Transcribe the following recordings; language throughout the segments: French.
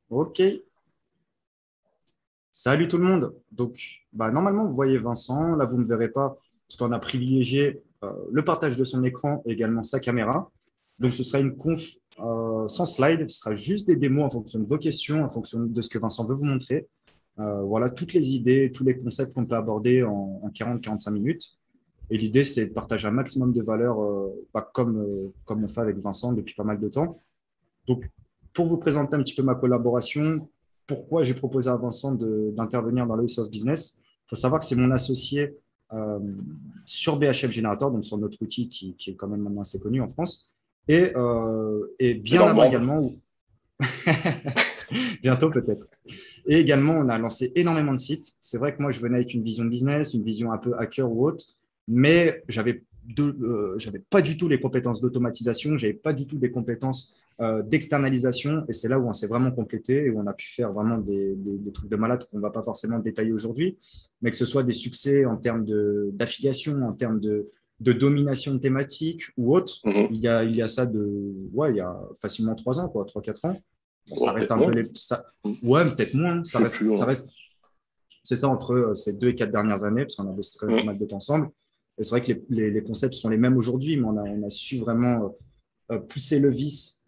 Ok, salut tout le monde. Donc, normalement, vous voyez Vincent. Là, vous ne me verrez pas parce qu'on a privilégié le partage de son écran et également sa caméra. Donc, ce sera une conf sans slide. Ce sera juste des démos en fonction de vos questions, en fonction de ce que Vincent veut vous montrer. Voilà, toutes les idées, tous les concepts qu'on peut aborder en 40-45 minutes. Et l'idée, c'est de partager un maximum de valeur, comme on fait avec Vincent depuis pas mal de temps. Donc, pour vous présenter un petit peu ma collaboration, pourquoi j'ai proposé à Vincent d'intervenir dans le House of Business, il faut savoir que c'est mon associé euh, sur BHF Generator, donc sur notre outil qui est quand même maintenant assez connu en France. Et Et bien dans le avant monde. également, bientôt peut-être. Et également, on a lancé énormément de sites. C'est vrai que moi, je venais avec une vision de business, une vision un peu hacker ou autre, mais j'avais pas du tout les compétences d'automatisation, j'avais pas du tout des compétences d'externalisation. Et c'est là où on s'est vraiment complété et où on a pu faire vraiment des trucs de malade qu'on ne va pas forcément détailler aujourd'hui, mais que ce soit des succès en termes d'affiliation, en termes de domination de thématique ou autre. Mhm. Il y a ça ouais, il y a facilement 3 ans, quoi, 3-4 ans. Bon, ça Ouais, reste peut-être un peu moins. Mhm. ouais, peut-être moins. Je sais plus. Ouais. C'est ça entre ces 2 et 4 dernières années, parce qu'on a bossé quand même pas Mhm. mal de temps ensemble. Et c'est vrai que les concepts sont les mêmes aujourd'hui, mais on a su vraiment pousser le vice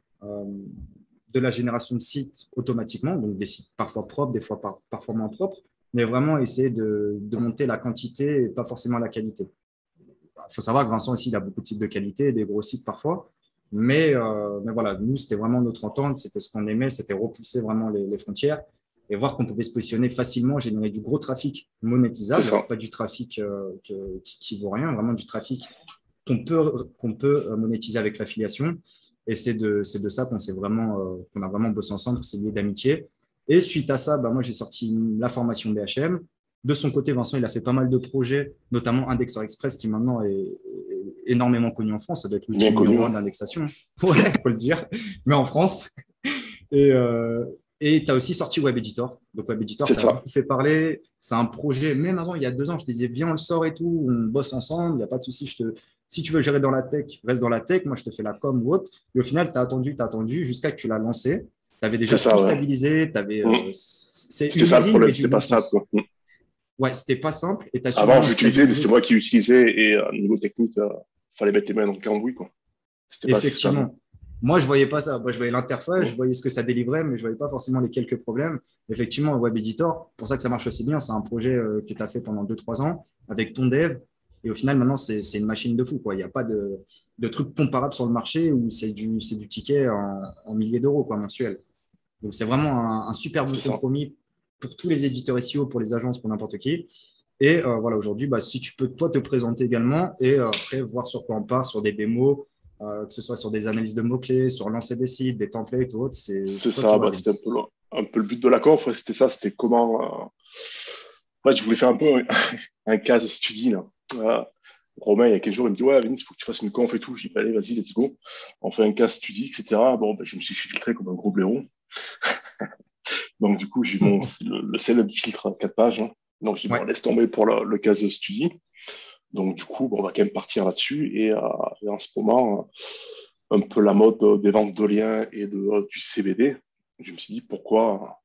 de la génération de sites automatiquement, donc des sites parfois propres, des fois parfois moins propres, mais vraiment essayer de monter la quantité et pas forcément la qualité. Il faut savoir que Vincent ici, il a beaucoup de sites de qualité, des gros sites parfois. Mais voilà, nous, c'était vraiment notre entente, c'était ce qu'on aimait, c'était repousser vraiment les frontières et voir qu'on pouvait se positionner facilement, générer du gros trafic C'est monétisable, ça. pas du trafic qui vaut rien, vraiment du trafic qu'on peut monétiser avec l'affiliation. Et c'est de ça qu'on a vraiment bossé ensemble, c'est lié d'amitié. Et suite à ça, moi, j'ai sorti la formation BHM. De son côté, Vincent, il a fait pas mal de projets, notamment Indexer Express, qui maintenant est énormément connu en France. Ça doit être l'outil Bien connu. numéro un Hein. d'indexation. Ouais, faut le dire. Mais en France. Et et tu as aussi sorti Web Editor. Donc Web Editor, C'est ça a ça. beaucoup fait parler. C'est un projet, même avant, il y a 2 ans, je te disais, viens, on le sort et tout, on bosse ensemble, il n'y a pas de souci. Si tu veux gérer dans la tech, reste dans la tech. Moi, je te fais la com ou autre. Et au final, tu as attendu jusqu'à que tu l'as lancé. Tu avais C'est déjà tout ça, ouais. stabilisé. Mhm. C'est C'était une ça le usine, problème, mais du c'était bon pas ça, sens. quoi. Mhm. Ouais, c'était pas simple et tu as su Avant, vraiment j'utilisais, mais c'était stabiliser. moi qui l'utilisais et niveau technique, fallait mettre les mains dans le cambouis, quoi. C'était pas si stable. Effectivement. Moi, je voyais pas ça. Moi, je voyais l'interface, je Mhm. voyais ce que ça délivrait, mais je voyais pas forcément les quelques problèmes. Effectivement, Web Editor, pour ça que ça marche aussi bien, c'est un projet que tu as fait pendant 2-3 ans avec ton dev. Et au final, maintenant, c'est une machine de fou, quoi. Il n'y a pas de truc comparable sur le marché où c'est du ticket en milliers d'euros, quoi, mensuel. Donc, c'est vraiment un super bon C'est ça. compromis pour tous les éditeurs SEO, pour les agences, pour n'importe qui. Et voilà, aujourd'hui, si tu peux, toi, te présenter également et après voir sur quoi on part, sur des démos, que ce soit sur des analyses de mots-clés, sur lancer des sites, des templates ou autres, c'est C'est toi qui ça, vois, bah, c'était Vince. un peu le but de la conf, ouais, c'était ça, c'était comment. Ouais, je voulais faire un peu un case study, là. Euh, Romain, il y a quelques jours, il me dit, ouais, Vince, il faut que tu fasses une conf et tout. Je dis, bah, allez, vas-y, let's go. On fait un case study, etc. Bon, bah, je me suis filtré comme un gros blaireau. Donc, du coup, j'ai mon, le célèbre filtre à 4 pages. Hein. Donc, je dis, bon, Ouais, laisse tomber pour le case study. Donc, du coup, bon, on va quand même partir là-dessus. Et en ce moment, un peu la mode des ventes de liens et du CBD, je me suis dit, pourquoi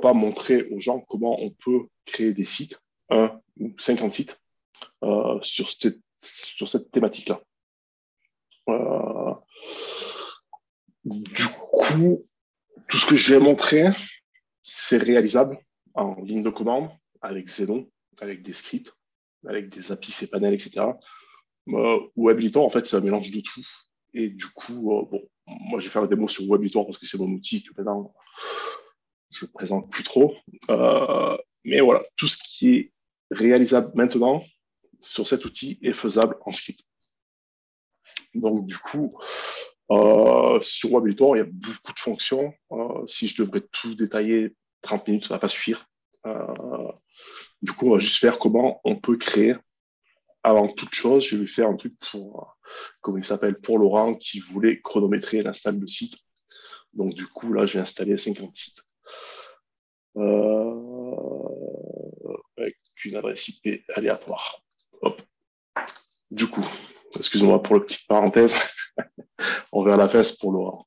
pas montrer aux gens comment on peut créer des sites, un ou 50 sites, sur cette thématique-là. Euh, du coup, tout ce que je vais montrer, c'est réalisable en ligne de commande, avec Xenon, avec des scripts, avec des API, cPanel, etc. WebEditor, en fait, c'est un mélange de tout. Et du coup, bon, moi, je vais faire la démo sur WebEditor parce que c'est mon outil que maintenant, je ne présente plus trop. Mais voilà, tout ce qui est réalisable maintenant sur cet outil est faisable en script. Donc, du coup, sur WebEditor, il y a beaucoup de fonctions. Si je devrais tout détailler, 30 minutes, ça ne va pas suffire. Euh, du coup, on va juste faire comment on peut créer. Avant toute chose, je vais faire un truc pour, comment il s'appelle, pour Laurent qui voulait chronométrer l'install de site. Donc, du coup, là, j'ai installé 50 sites avec une adresse IP aléatoire. Hop. Du coup, excusez-moi pour la petite parenthèse, on verra la fin, c'est pour Laurent.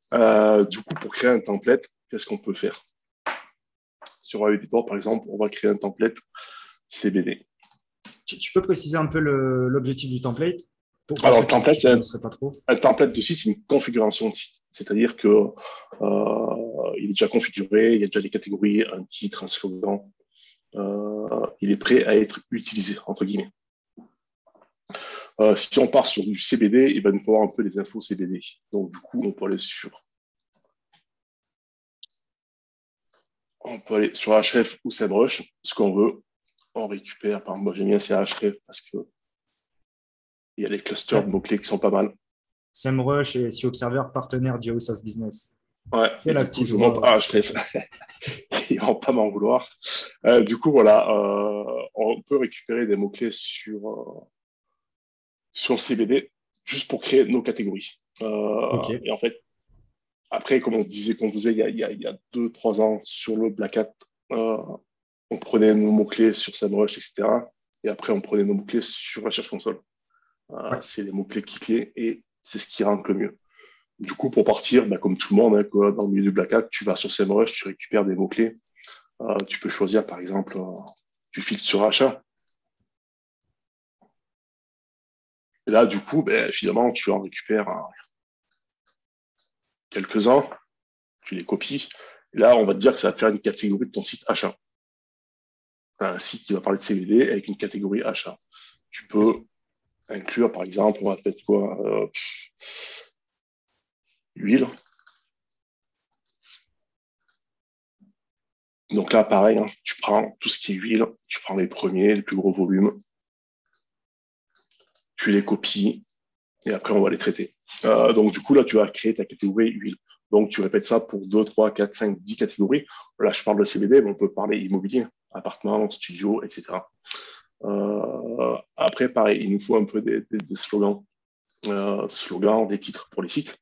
Du coup, pour créer un template, qu'est-ce qu'on peut faire? Sur Web Editor, par exemple, on va créer un template CBD. Tu peux préciser un peu l'objectif du template? Alors, le template, c'est pas trop. un template de site, c'est une configuration de site. C'est-à-dire que il est déjà configuré, il y a déjà des catégories, un titre, un slogan. Il est prêt à être utilisé, entre guillemets. Si on part sur du CBD, il va nous falloir un peu les infos CBD. Donc, du coup, on peut aller sur Ahref ou SEMrush, ce qu'on veut. On récupère, par exemple, moi j'aime bien c'est Ahref parce que il y a les clusters de mots-clés qui sont pas mal. SEMrush et SEO Observer, partenaire du House of Business. Ouais, c'est la petite. Je montre Ahref. Ils vont pas m'en vouloir. Du coup, voilà, on peut récupérer des mots-clés sur le CBD juste pour créer nos catégories. Okay. Et en fait, après, comme on disait, qu'on faisait il y a 2-3 ans sur le Black Hat, on prenait nos mots-clés sur SEMrush, etc. Et après, on prenait nos mots-clés sur la Search Console. Ouais. C'est les mots-clés cliqués et c'est ce qui rentre le mieux. Du coup, pour partir, comme tout le monde, hein, dans le milieu du Black Hat, tu vas sur SEMrush, tu récupères des mots-clés. Tu peux choisir, par exemple, tu filtres sur achat. Et là, du coup, finalement, tu en récupères quelques-uns, tu les copies. Et là, on va te dire que ça va te faire une catégorie de ton site achat. Un site qui va parler de CBD avec une catégorie achat. Tu peux inclure, par exemple, on va peut-être quoi huile. Donc là, pareil, hein, tu prends tout ce qui est huile, tu prends les premiers, les plus gros volumes, tu les copies et après, on va les traiter. Donc, du coup, là, tu vas créer ta catégorie huile. Donc, tu répètes ça pour 2, 3, 4, 5, 10 catégories. Là, je parle de CBD, mais on peut parler immobilier, appartement, studio, etc. Après, pareil, il nous faut un peu des slogans. Slogans, des titres pour les sites.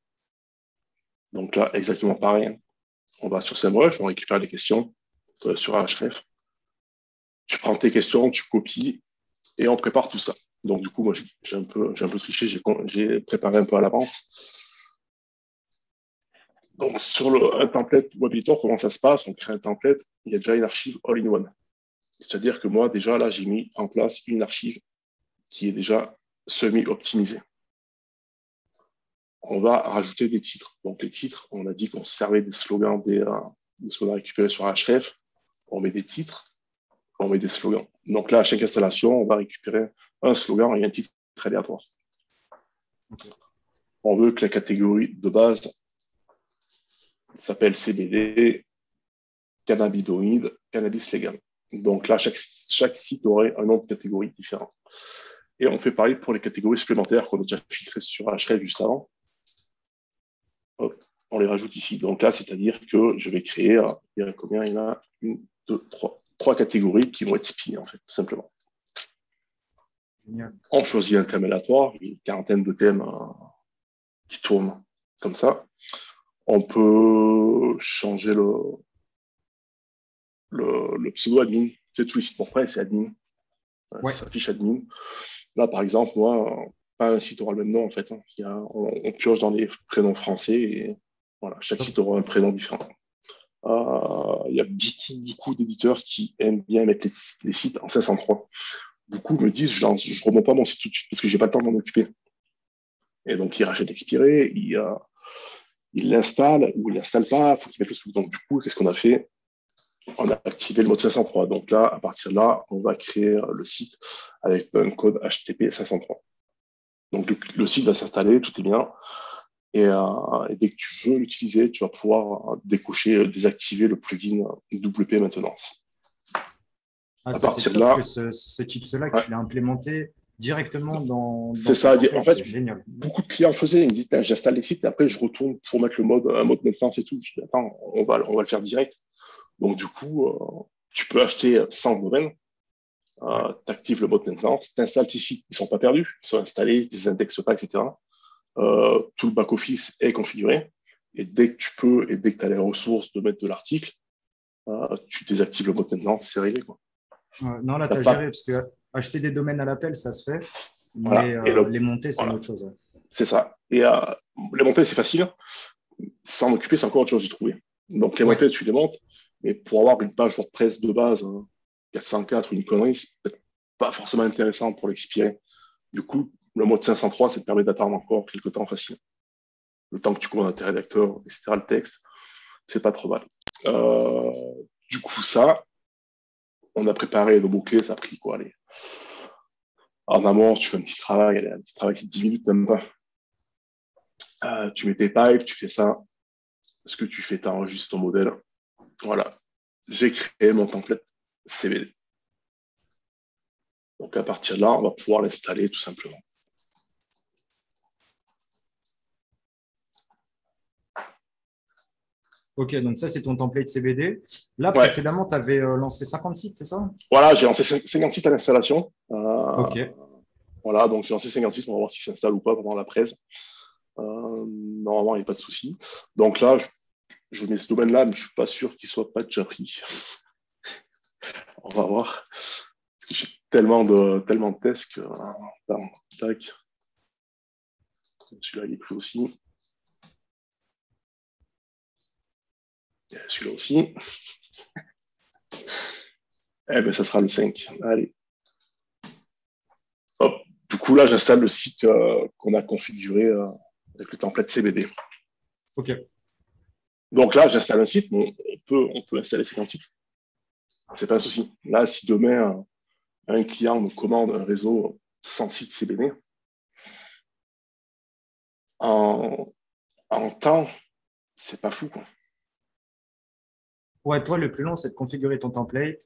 Donc là, exactement pareil. On va sur SEMrush, on récupère les questions sur Ahref. Tu prends tes questions, tu copies et on prépare tout ça. Donc du coup, moi, j'ai un peu triché, j'ai préparé un peu à l'avance. Donc sur un template Web Editor, comment ça se passe? On crée un template, il y a déjà une archive all-in-one. C'est-à-dire que moi, déjà, là, j'ai mis en place une archive qui est déjà semi-optimisée. On va rajouter des titres. Donc les titres, on a dit qu'on servait des slogans, des slogans récupérés sur Ahref. On met des titres, on met des slogans. Donc là, à chaque installation, on va récupérer un slogan et un titre aléatoire. Okay. On veut que la catégorie de base s'appelle CBD, cannabinoïdes, cannabis légal. Donc là, chaque site aurait un nom de catégorie différent. Et on fait pareil pour les catégories supplémentaires qu'on a déjà filtrées sur Ahref juste avant. Hop, on les rajoute ici. Donc là, c'est-à-dire que je vais créer, il y a combien? Il y en a 1, 2, 3 catégories qui vont être spinées, en fait, tout simplement. Génial. On choisit un thème aléatoire, une quarantaine de thèmes qui tournent comme ça. On peut changer le pseudo-admin. C'est tous les sites pour prêt, c'est admin. Ouais. Ça s'affiche admin. Là, par exemple, moi, pas un site aura le même nom, en fait. Hein. On pioche dans les prénoms français et voilà, chaque site aura un prénom différent. Il y a beaucoup d'éditeurs qui aiment bien mettre les sites en 503. Beaucoup me disent, je ne remonte pas mon site tout de suite parce que je n'ai pas le temps de m'en occuper. Et donc, ils rachètent l'expiré, ils l'installent ou ils ne l'installent pas, il faut qu'ils mettent le truc. Donc, du coup, qu'est-ce qu'on a fait? On a activé le mode 503. Donc là, à partir de là, on va créer le site avec un code HTTP 503. Donc, le site va s'installer, tout est bien. Et dès que tu veux l'utiliser, tu vas pouvoir décocher, désactiver le plugin WP Maintenance. À partir de là, que ce tips-là, que tu l'as implémenté directement dans c'est ça. En fait, génial. Beaucoup de clients faisaient, ils me disaient, j'installe les sites et après je retourne pour mettre un mode maintenance et tout. Je dis, attends, on va le faire direct. Donc, du coup, tu peux acheter 100 domaines, tu actives le mode maintenance, tu installes tes sites, ils ne sont pas perdus, ils sont installés, ils ne désindexent pas, etc. Tout le back-office est configuré. Et dès que tu peux et dès que tu as les ressources de mettre de l'article, tu désactives le mode maintenance, c'est réglé, quoi. Non, là, tu as géré, parce que acheter des domaines à l'appel, ça se fait, voilà. Mais les monter, c'est une autre chose. Ouais. C'est ça. Et les monter, c'est facile. S'en occuper, c'est encore autre chose, j'ai trouvé. Donc, les templates, tu les montes, mais pour avoir une page WordPress de base, 404 ou une connerie, c'est peut-être pas forcément intéressant pour l'expirer. Du coup, le mode 503, ça te permet d'attendre encore quelques temps facile. Le temps que tu commandes à tes rédacteurs, etc., le texte, c'est pas trop mal. Du coup, ça, on a préparé nos mots-clés, ça a pris quoi, allez. En amont, tu fais un petit travail, allez, un petit travail qui 10 minutes, même pas. Tu mets tes pipes, tu fais ça. Ce que tu fais, tu enregistres ton modèle. Voilà. J'ai créé mon template CBD. Donc, à partir de là, on va pouvoir l'installer tout simplement. Ok, donc ça, c'est ton template CBD. Là, Ouais. précédemment, tu avais lancé 50 sites, c'est ça? Voilà, j'ai lancé 50 sites à l'installation. Ok. Voilà, donc j'ai lancé 50 sites, on va voir si ça s'installe ou pas pendant la presse. Normalement, il n'y a pas de souci. Donc là, je mets ce domaine-là, mais je ne suis pas sûr qu'il ne soit pas déjà pris. On va voir. Parce que j'ai tellement de tests que. Tac. Celui-là, il est pris aussi. Celui-là aussi. Eh bien, ça sera le 5. Allez. Hop. Du coup, là, j'installe le site qu'on a configuré avec le template CBD. Ok. Donc là, j'installe un site, mais on peut installer 50 sites. C'est pas un souci. Là, si demain, un client me commande un réseau 100 sites CBD, en temps, c'est pas fou, quoi. Ouais, toi, le plus long, c'est de configurer ton template,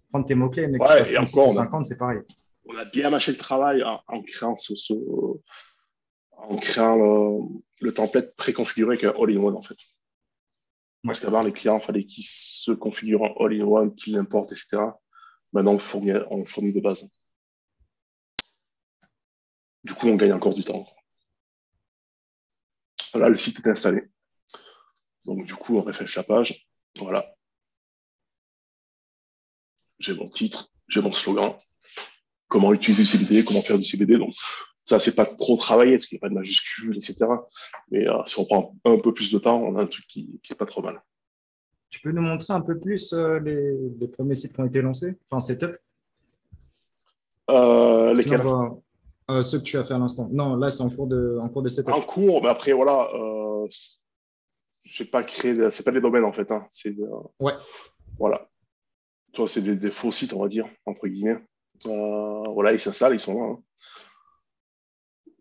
prendre tes mots-clés, mais que tu Ouais, fasses et un site encore, ou 50, c'est pareil. on a bien mâché le travail en créant en créant le template préconfiguré avec un all-in-one, en fait. Ouais. Parce qu'avant, les clients, il fallait qu'ils se configurent en all-in-one, qu'ils l'importent, etc. Maintenant, on fournit de base. Du coup, on gagne encore du temps. Là, le site est installé. Donc, du coup, on refresh la page. Voilà. J'ai mon titre, j'ai mon slogan. Comment utiliser du CBD, comment faire du CBD. Donc, ça, c'est pas trop travaillé, parce qu'il n'y a pas de majuscules, etc. Mais si on prend un peu plus de temps, on a un truc qui est pas trop mal. Tu peux nous montrer un peu plus les premiers sites qui ont été lancés? Enfin, setup? Parce que là, on Lesquels? voit ceux que tu as fait à l'instant. Non, là, c'est en cours de setup. En cours, mais après, voilà, j'ai pas créé, c'est pas des domaines, en fait. Hein. Ouais. Voilà. Toi, c'est des faux sites, on va dire, entre guillemets. Voilà, ils s'installent, ils sont là. Hein.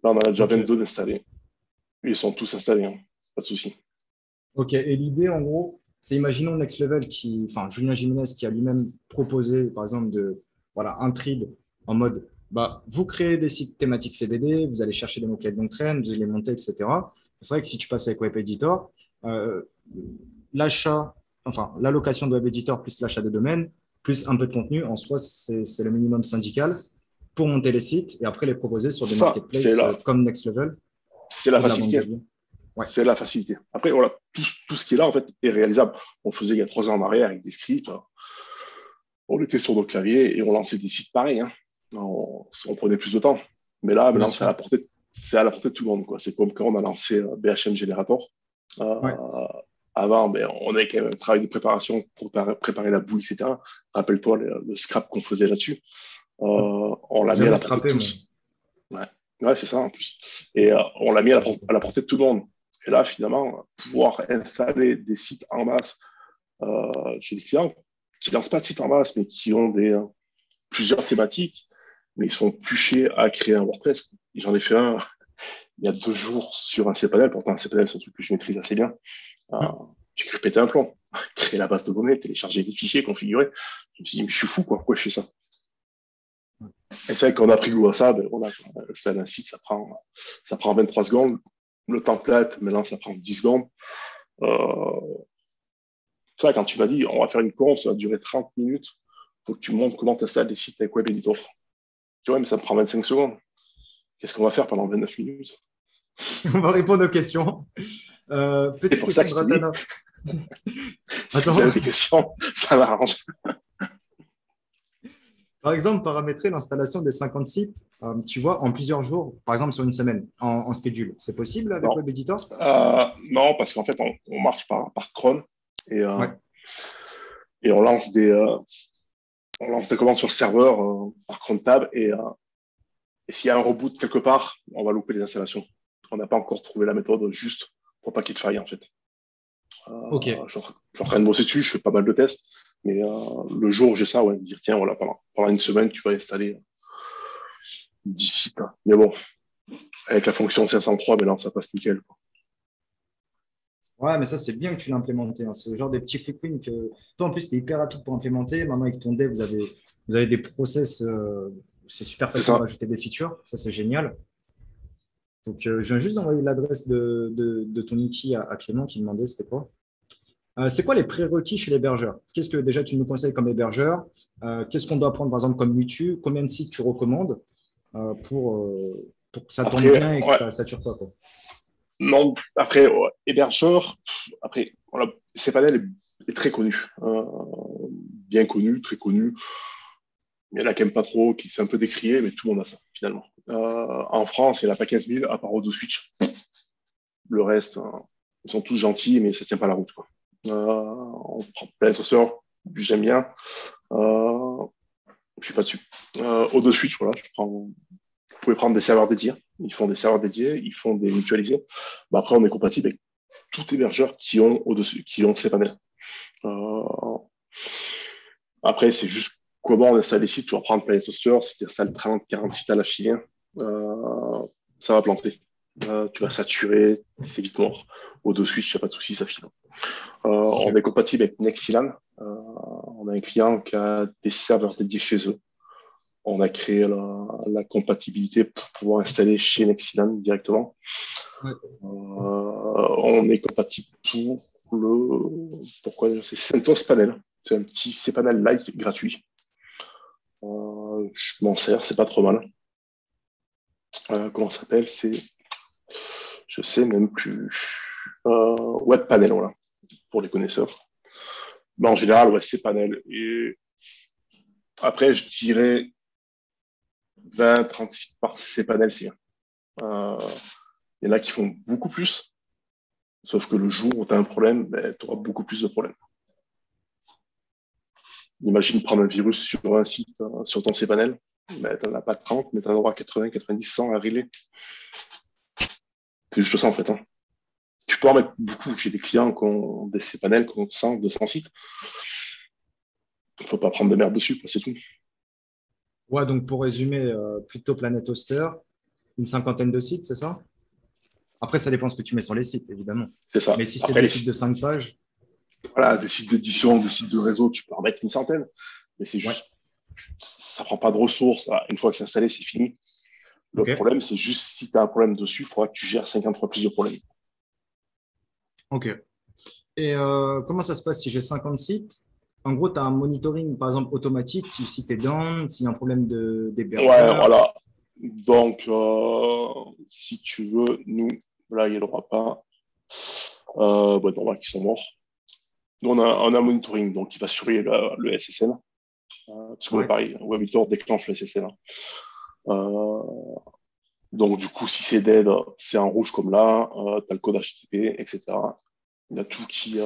Là, on en a déjà Ok. 22 d'installés. Ils sont tous installés, hein. Pas de souci. Ok. Et l'idée, en gros, c'est imaginons Next Level enfin, Julien Jiménez qui a lui-même proposé, par exemple, voilà, un trade en mode, bah, vous créez des sites thématiques CBD, vous allez chercher des mots-clés de long train, vous allez les monter, etc. C'est vrai que si tu passes avec Web Editor, euh, l'achat, enfin, l'allocation de Web Editor plus l'achat de domaine, plus un peu de contenu, en soi, c'est le minimum syndical pour monter les sites et après les proposer sur C'est des ça, marketplaces comme Next Level c'est la pour de la vente de facilité. biens. Ouais. C'est la facilité. Après, voilà, tout ce qui est là, en fait, est réalisable. On le faisait il y a 3 ans en arrière avec des scripts. On était sur nos claviers et on lançait des sites pareils. Hein. On prenait plus de temps. Mais là, Bien maintenant, sûr. c'est à la portée de tout le monde. Quoi. C'est comme quand on a lancé BHM Generator. Ouais. Avant, ben, on avait quand même un travail de préparation pour préparer la boule, etc. Rappelle-toi le scrap qu'on faisait là-dessus. On l'a mis à Jamais la portée de scrappé, moi. tous. Ouais, ouais c'est ça en plus. Et on l'a mis à la portée de tout le monde. Et là, finalement, pouvoir installer des sites en masse chez des clients qui ne lancent pas de sites en masse, mais qui ont plusieurs thématiques, mais ils sont plus à créer un WordPress. J'en ai fait un il y a 2 jours sur un cPanel. Pourtant, un cPanel, c'est un truc que je maîtrise assez bien. Euh, j'ai cru péter un plomb. Créer la base de données, télécharger des fichiers, configurer. Je me suis dit, mais je suis fou, quoi. Pourquoi je fais ça? Et c'est vrai qu'on a pris goût à ça. Ben, on a installé un site, ça prend 23 secondes. Le template, maintenant, ça prend 10 secondes. Ça, quand tu m'as dit, on va faire une conf, ça va durer 30 minutes, il faut que tu me montres comment tu installes des sites avec Web Editor. Tu vois, mais ça me prend 25 secondes. Qu'est-ce qu'on va faire pendant 29 minutes? On va répondre aux questions. C'est Petite pour ça question que de je te dis, Ratana. si vous Attends, avez des questions, ça m'arrange. par exemple, paramétrer l'installation des 50 sites, tu vois, en plusieurs jours, par exemple sur une semaine, en schedule. C'est possible avec Non. Web Editor? Non, parce qu'en fait, on marche par cron. Et, Ouais. et on lance des commandes sur le serveur par cron tab et s'il y a un reboot quelque part, on va louper les installations. On n'a pas encore trouvé la méthode juste pour pas qu'il y ait de faille en fait. Ok. Je suis en train de bosser dessus, je fais pas mal de tests, mais le jour où j'ai ça, ouais, me dire tiens, voilà, pendant une semaine, tu vas installer 10 sites. Mais bon, avec la fonction 503, mais là, ça passe nickel, quoi. Ouais, mais ça, c'est bien que tu l'as implémenté, hein. C'est le genre des petits quick wins que toi, en plus, tu es hyper rapide pour implémenter. Maintenant, avec ton dev, vous avez des process. C'est super C'est facile de ça. rajouter des features. Ça, c'est génial. Donc, je viens juste d'envoyer l'adresse de ton outil à Clément qui demandait c'était quoi. C'est quoi les prérequis chez l'hébergeur? Qu'est-ce que déjà tu nous conseilles comme hébergeur? Qu'est-ce qu'on doit prendre, par exemple, comme mutu? Combien de sites tu recommandes pour que ça tourne Après, bien et que ouais, ça ne sature pas, quoi. non, après, ouais, hébergeur, après, voilà, cPanel est très connu. Bien connu, très connu. Il y en a qui n'aiment pas trop, qui s'est un peu décrié, mais tout le monde a ça, finalement. En France, il n'y en a pas 15 000, à part Switch. Le reste, ils sont tous gentils, mais ça ne tient pas la route, quoi. On prend plein de sourceurs, j'aime bien. Je suis pas dessus. Switch, voilà, vous pouvez prendre des serveurs dédiés. Ils font des serveurs dédiés, ils font des mutualisés. Bah, après, on est compatible avec tout hébergeur qui ont cPanel. Euh, Après, c'est juste comment on installe les sites. Tu vas prendre Planet Hoster, si tu installes 30, 40 sites à la filée, ça va planter. Tu vas saturer, c'est vite mort. Switch, il n'y a pas de souci, ça file. On Ok. est compatible avec Nexilan. On a un client qui a des serveurs dédiés chez eux. On a créé la compatibilité pour pouvoir installer chez Nexilan directement. Ouais. On est compatible pourquoi c'est CentOS Panel. C'est un petit cPanel like gratuit. Je m'en sers, c'est pas trop mal. Comment ça s'appelle? Je sais même plus. Webpanel, voilà, pour les connaisseurs. Mais en général, ouais, cPanel. Et après, je dirais 20, 36 par cPanel, c'est bien. Il y en a qui font beaucoup plus, sauf que le jour où tu as un problème, ben, tu auras beaucoup plus de problèmes. Imagine prendre un virus sur un site, sur ton cPanel, ben, tu n'en as pas 30, mais tu en auras 80, 90, 100 à régler. C'est juste ça en fait, hein. Tu peux en mettre beaucoup. J'ai des clients qui ont des cPanel, qui ont 100, 200 sites. Il ne faut pas prendre de merde dessus, c'est tout. Ouais, donc pour résumer, plutôt Planet Hoster, une cinquantaine de sites, c'est ça? Après, ça dépend de ce que tu mets sur les sites, évidemment. C'est ça. Mais si c'est Après, des sites de 5 pages, voilà, des sites d'édition, des sites de réseau, tu peux en mettre une centaine. Mais c'est ouais, juste, ça prend pas de ressources. Une fois que c'est installé, c'est fini. Le ok, problème, c'est juste si tu as un problème dessus, il faudra que tu gères 50 fois plus de problèmes. ok. Et comment ça se passe si j'ai 50 sites? En gros, tu as un monitoring, par exemple, automatique, si le site est down, s'il y a un problème Ouais, d'hébergeur. voilà. Donc, si tu veux, nous, là, il n'y aura pas. Normal qu'ils sont morts. Nous, on a un monitoring, donc il va surveiller le SSL. Parce que, Ouais, pareil, WebVitor déclenche le SSL. Euh, donc, du coup, si c'est dead, c'est en rouge comme là. Tu as le code HTTP, etc. Il y a tout qui. Tu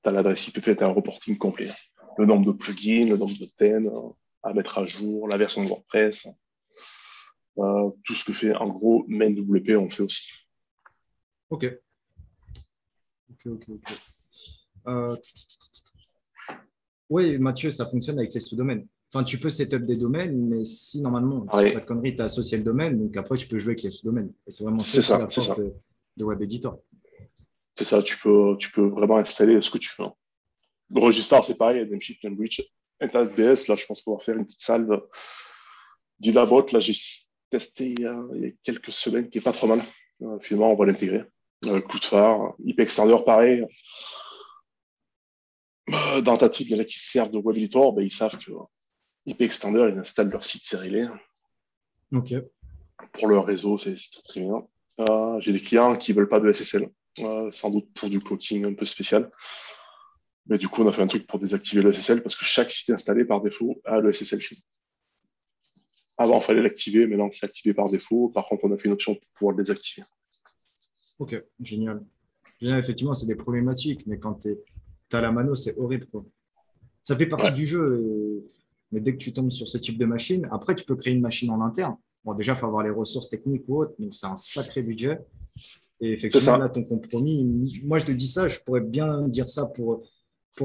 as l'adresse IP, tu as un reporting complet. Le nombre de plugins, le nombre de thèmes à mettre à jour, la version de WordPress. Tout ce que fait en gros MainWP, on fait aussi. ok, ok. Euh, oui, Mathieu, ça fonctionne avec les sous-domaines. Enfin, tu peux setup des domaines, mais si normalement, si je dis pas Pareil, de conneries, tu as associé le domaine, donc après, tu peux jouer avec les sous-domaines. Et c'est vraiment ça c'est aussi ça, la c'est force ça. de Web Editor. C'est ça, tu peux vraiment installer ce que tu veux. Le registre, c'est pareil, Namecheap, Namebridge, InternetBS. Là, je pense pouvoir faire une petite salve d'Ilabot. Là, j'ai testé il y a quelques semaines, qui est pas trop mal. Finalement, on va l'intégrer. Cloudflare, IP Extender, pareil. Dans ta type, il y en a qui se servent de Web Editor, ben, ils savent que IP Extender, ils installent leur site sérielé. Ok, Pour leur réseau, c'est très, très bien. J'ai des clients qui veulent pas de SSL, sans doute pour du cloaking un peu spécial. Mais du coup, on a fait un truc pour désactiver le SSL parce que chaque site installé par défaut a le SSL chez nous. Avant, il fallait l'activer, maintenant c'est activé par défaut. Par contre, on a fait une option pour pouvoir le désactiver. ok, génial. Génial, effectivement, c'est des problématiques, mais quand tu as la mano, c'est horrible, quoi. Ça fait partie Ouais, du jeu. Mais dès que tu tombes sur ce type de machine, après, tu peux créer une machine en interne. Bon, déjà, il faut avoir les ressources techniques ou autres, donc c'est un sacré budget. Et c'est effectivement, là, ça. ton compromis, moi, je te dis ça, je pourrais bien dire ça pour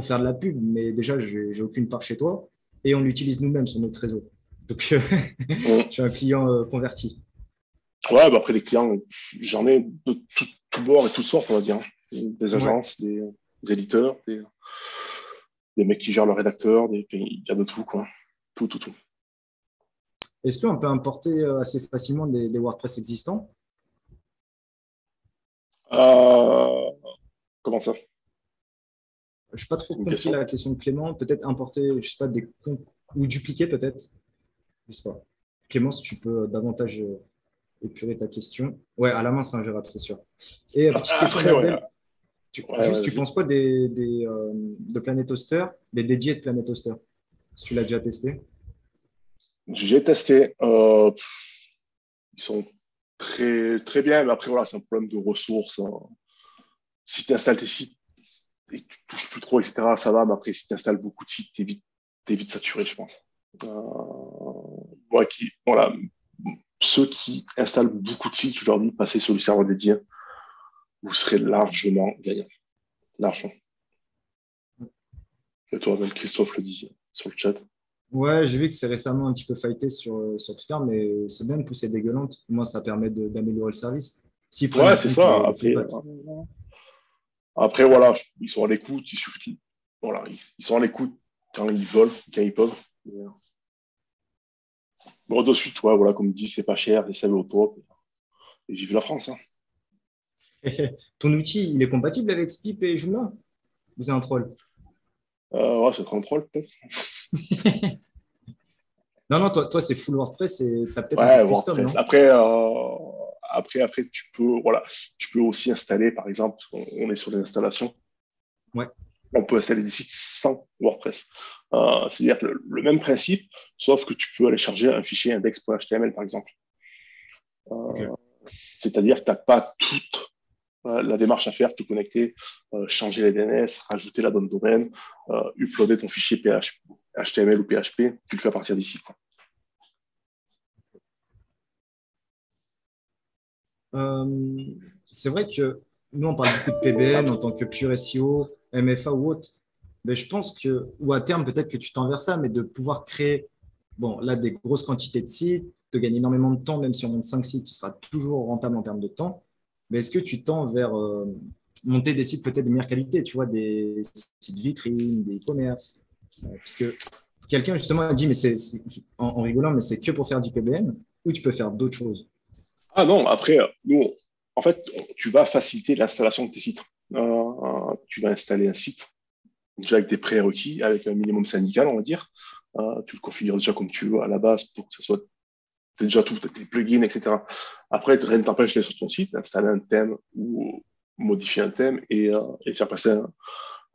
faire de la pub, mais déjà, j'ai aucune part chez toi et on l'utilise nous-mêmes sur notre réseau. Donc, je Mm. suis un client converti. Ouais, bah après, les clients, j'en ai de tout bord et toutes sortes, on va dire, hein. Des Ouais. agences, des éditeurs, des mecs qui gèrent le rédacteur, il y a de tout, quoi. Tout, tout, tout. Est-ce qu'on peut importer assez facilement des WordPress existants? Euh, comment ça? Je n'ai pas trop C'est une compris question. la question de Clément. Peut-être importer, je sais pas, des comptes ou dupliquer peut-être. Je sais pas. Clément, si tu peux davantage épurer ta question. Ouais, à la main, c'est ingérable, c'est sûr. Et petite question Après, ouais, d'Abdel. ouais, Juste, tu vas-y. penses quoi de Planet Hoster, des dédiés de Planet Hoster, si tu l'as déjà testé? J'ai testé. Ils sont très, très bien, mais après, voilà, c'est un problème de ressources, hein. Si tu installes tes sites et que tu touches plus trop, etc., ça va, mais après, si tu installes beaucoup de sites, t'es vite saturé, je pense. Moi voilà, ceux qui installent beaucoup de sites, je leur dis, passez sur du serveur dédié, vous serez largement gagnant. Largement. Et toi, même Christophe le dit sur le chat. Ouais, j'ai vu que c'est récemment un petit peu fighté sur Twitter, mais c'est bien de pousser des gueulantes. Au moins, ça permet d'améliorer le service. S'ils prennent Ouais, en c'est compte ça. les feedbacks. Après, voilà, ils sont à l'écoute, il suffit qu'ils, voilà, ils sont à l'écoute quand ils veulent, quand ils peuvent. Bon, de suite, ouais, voilà, comme dit, c'est pas cher, les salles au top, et vive la France, hein. Ton outil, il est compatible avec Spip et Joomla? Ou c'est un troll? Ouais, c'est un troll, peut-être. Non, non, toi c'est full WordPress et tu as peut-être un peu Ouais, de custom, WordPress. non? Après, tu peux aussi installer, par exemple, on est sur des installations, Ouais, on peut installer des sites sans WordPress. C'est-à-dire que le même principe, sauf que tu peux aller charger un fichier index.html, par exemple. ok. C'est-à-dire que tu n'as pas toute la démarche à faire, te connecter, changer les DNS, rajouter la donne domaine, uploader ton fichier HTML ou PHP, tu le fais à partir d'ici, quoi. Euh, c'est vrai que nous, on parle beaucoup de PBN en tant que pure SEO, MFA ou autre. Mais je pense que, ou à terme, peut-être que tu tends vers ça, mais de pouvoir créer, bon, là, des grosses quantités de sites, de gagner énormément de temps, même si on monte 5 sites, ce sera toujours rentable en termes de temps. Mais est-ce que tu tends vers monter des sites peut-être de meilleure qualité, tu vois, des sites vitrines, des e-commerce puisque quelqu'un, justement, a dit, mais en rigolant, mais c'est que pour faire du PBN, ou tu peux faire d'autres choses. Ah non, après, nous, en fait, tu vas faciliter l'installation de tes sites. Tu vas installer un site, déjà avec des prérequis, avec un minimum syndical, on va dire. Tu le configures déjà comme tu veux à la base pour que ça soit déjà tout, tes plugins, etc. Après, rien ne t'empêche d'aller sur ton site, installer un thème ou modifier un thème et faire passer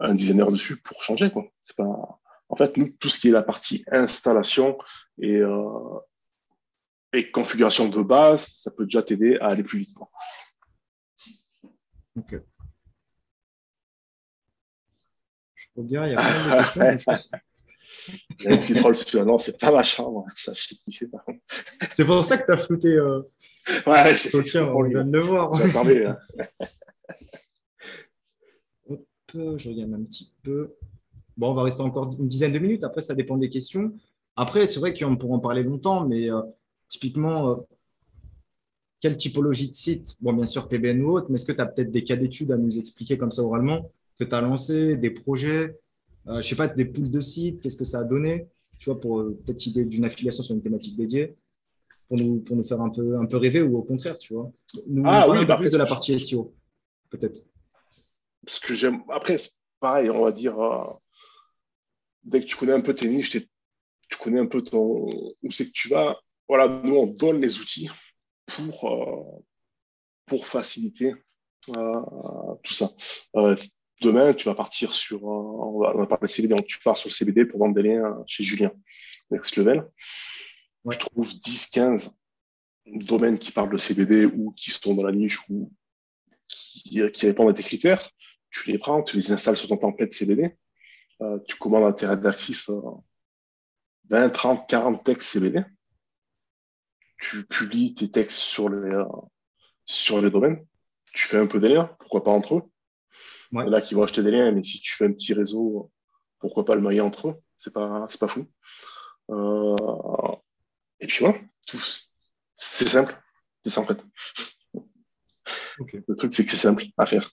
un designer dessus pour changer, quoi. C'est pas... En fait, nous, tout ce qui est la partie installation et, euh, et configuration de base, ça peut déjà t'aider à aller plus vite, quoi. Donc, je regarde, il y a pas mal de questions, donc je pense. Il y a un petit troll dessus. Non, c'est pas ma chambre. Ça, je sais qui c'est, par contre. C'est pour ça que tu as flouté Ouais, j'ai fait ton tien, exprès pour on lui, vient là. de le voir. J'attendais, hein. Hop, je regarde un petit peu. Bon, on va rester encore une dizaine de minutes. Après, ça dépend des questions. Après, c'est vrai qu'on pourrait en parler longtemps, mais typiquement, quelle typologie de site? Bon, bien sûr, PBN ou autre, mais est-ce que tu as peut-être des cas d'études à nous expliquer comme ça oralement que tu as lancé, des projets, je ne sais pas, des poules de sites, qu'est-ce que ça a donné? Tu vois, pour peut-être idée d'une affiliation sur une thématique dédiée, pour nous faire un peu rêver ou au contraire, tu vois. Nous Ah parler oui, un peu bah après, plus de la partie SEO, peut-être. ce que j'aime. Après, c'est pareil, on va dire, dès que tu connais un peu tes niches, tu connais un peu où c'est que tu vas. Voilà, nous, on donne les outils pour, pour faciliter tout ça. Euh, Demain, tu vas partir sur, on va parler de CBD, donc tu pars sur le CBD pour vendre des liens chez Julien, Next Level. Tu Ouais. trouves 10, 15 domaines qui parlent de CBD ou qui sont dans la niche ou qui répondent à tes critères. tu les prends, tu les installes sur ton template CBD, tu commandes à tes rédactrices 20, 30, 40 textes CBD, tu publies tes textes sur les domaines, tu fais un peu des liens, pourquoi pas entre eux. Il Ouais. y en a qui vont acheter des liens, mais si tu fais un petit réseau, pourquoi pas le mailler entre eux, c'est pas fou. Euh, et puis voilà, c'est simple, c'est ça en fait. Ok. Le truc, c'est que c'est simple à faire.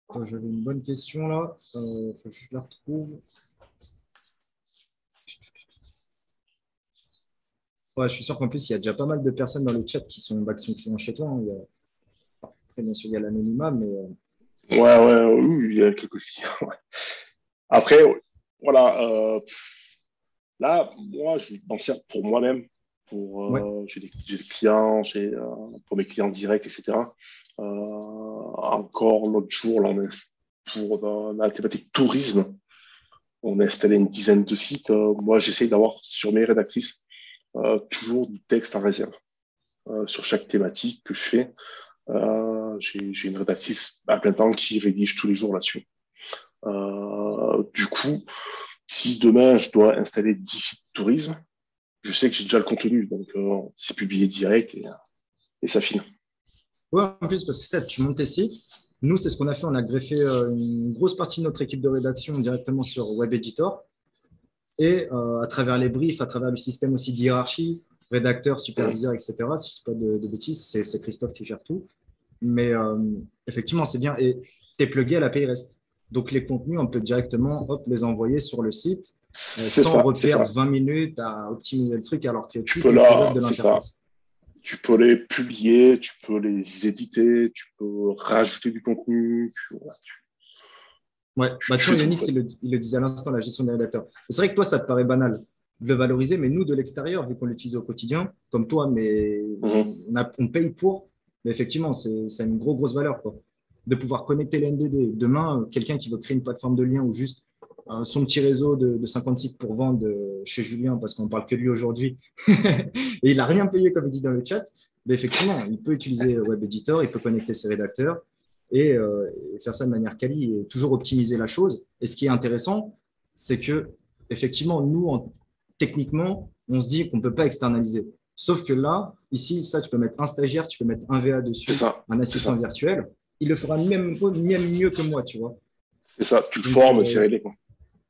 Attends, j'avais une bonne question là. Faut que je la retrouve. Ouais, je suis sûr qu'en plus, il y a déjà pas mal de personnes dans le chat qui sont clients chez toi, hein. Après, bien sûr, il y a l'anonymat, mais Oui, il y a quelques clients. Ouais. Après, voilà, là, moi, je m'en sers pour moi-même, ouais, j'ai des clients, pour mes clients directs, etc. Encore l'autre jour, là, dans la thématique tourisme, on a installé une dizaine de sites. Moi, j'essaye d'avoir sur mes rédactrices toujours du texte en réserve sur chaque thématique que je fais. J'ai une rédactrice à plein temps qui rédige tous les jours là-dessus. Du coup, si demain je dois installer 10 sites de tourisme, je sais que j'ai déjà le contenu, donc c'est publié direct et ça file. ouais, en plus, parce que ça, tu montes tes sites. Nous, c'est ce qu'on a fait. On a greffé une grosse partie de notre équipe de rédaction directement sur Web Editor. Et à travers les briefs, à travers le système aussi de hiérarchie, rédacteur, Mmh. superviseur, etc., si je ne dis pas de bêtises, c'est Christophe qui gère tout. Mais effectivement, c'est bien. Et tes plugins à l'API REST. Donc, les contenus, on peut directement hop, les envoyer sur le site C'est sans ça, c'est reperdre ça. 20 minutes à optimiser le truc, alors que Tu tout peux est faisable là, de c'est ça. l'interface. Tu peux les publier, tu peux les éditer, tu peux rajouter du contenu, Ouais, bah, tu tu vois, fais tout en Yannick, fait. il le disait à l'instant, la gestion des rédacteurs. C'est vrai que toi, ça te paraît banal de le valoriser, mais nous, de l'extérieur, vu qu'on l'utilise au quotidien, comme toi, mais Mhm. on paye pour, mais effectivement, c'est une grosse valeur, quoi. De pouvoir connecter les NDD. Demain, quelqu'un qui veut créer une plateforme de lien ou juste son petit réseau de 50 sites pour vendre chez Julien, parce qu'on parle que de lui aujourd'hui, et il n'a rien payé, comme il dit dans le chat, mais effectivement, il peut utiliser Web Editor, il peut connecter ses rédacteurs et faire ça de manière quali et toujours optimiser la chose. Et ce qui est intéressant, c'est que effectivement, techniquement, on se dit qu'on ne peut pas externaliser. Sauf que là, ici, ça, tu peux mettre un stagiaire, tu peux mettre un VA C'est dessus, ça, un c'est assistant ça. virtuel. Il le fera même mieux que moi, tu vois. C'est ça, tu le Donc, formes, c'est réglé, quoi.